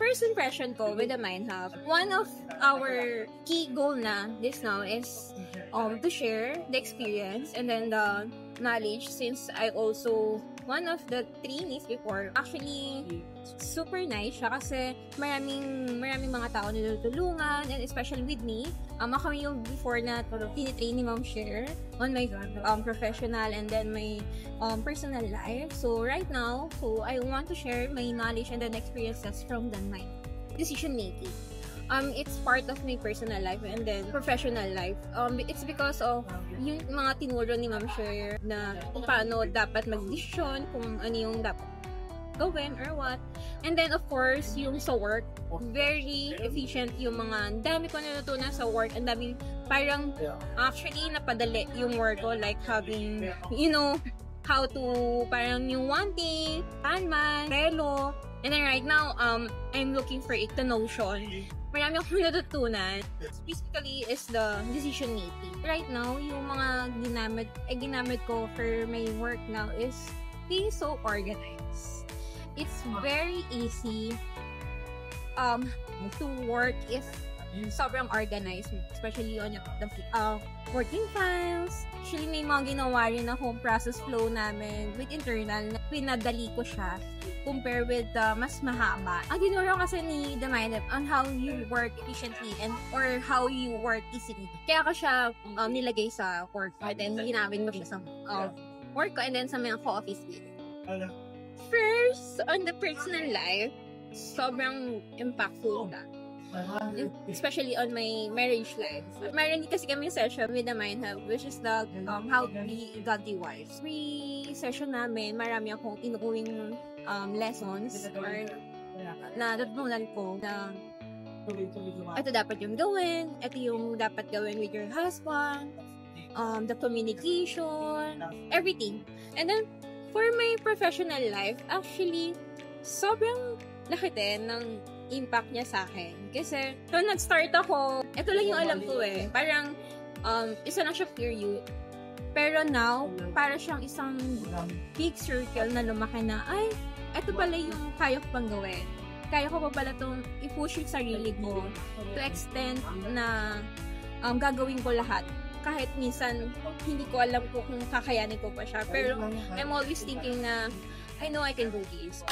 First impression ko with the Mind Hub, one of our key goal na this now is to share the experience and then the knowledge, since I also one of the trainees before. Actually, super nice siya kasi maraming mga tao na tutulungan, and especially with me. Ako yung before na tinitrain ni Ma'am Share on my professional and then my personal life. So right now, I want to share my knowledge and then experiences from my decision making. It's part of my personal life and then professional life. It's because of yung mga tinuro ni Ma'am Share na kung paano dapat mag-decision, kung ano yung dapat gawin or what. And then of course, yung sa work, very efficient yung mga dami ko natutunan sa work. Ang dami, parang actually napadali yung work ko, like having, how to, parang yung wanting, Kanban, Trello. And then right now, I'm looking for it, the Notion. Marami akong natutunan. Specifically is the decision making. Right now, yung mga ginamit ko for my work now is being so organized. It's very easy to work if sobrang organized, especially on the working files. Actually, may mga ginawa rin na home process flow namin with internal na pinadali ko siya compare with mas mahaba. Ang dinuro kasi ni The Mind Hub on how you work efficiently or how you work easily. Kaya ko siya nilagay sa work ko, and then ginamit ko siya sa work ko and then sa mga co-office mates. First, on the personal life, sobrang impactful na. Especially on my marriage life. Meron kasi kami session with The Mind Hub, which is the how to be godly wives. Every session namin, marami akong inuuwing lessons or na natutunan ko na ito dapat yung gawin, ito yung dapat gawin with your husband, the communication, everything. And then, for my professional life, actually, sobrang laki din ng impact niya sa akin. Kasi, nung nag-start ako, ito lang yung alam ko eh. Parang, isa lang siya period. Pero now, para siyang isang big circle na lumaki na, ay, ito pala yung kaya ko pang gawin. Kaya ko pa pala itong i-push yung sarili ko to extent na gagawin ko lahat. Kahit minsan, hindi ko alam kung kakayanin ko pa siya. Pero, I'm always thinking na, I know I can do this.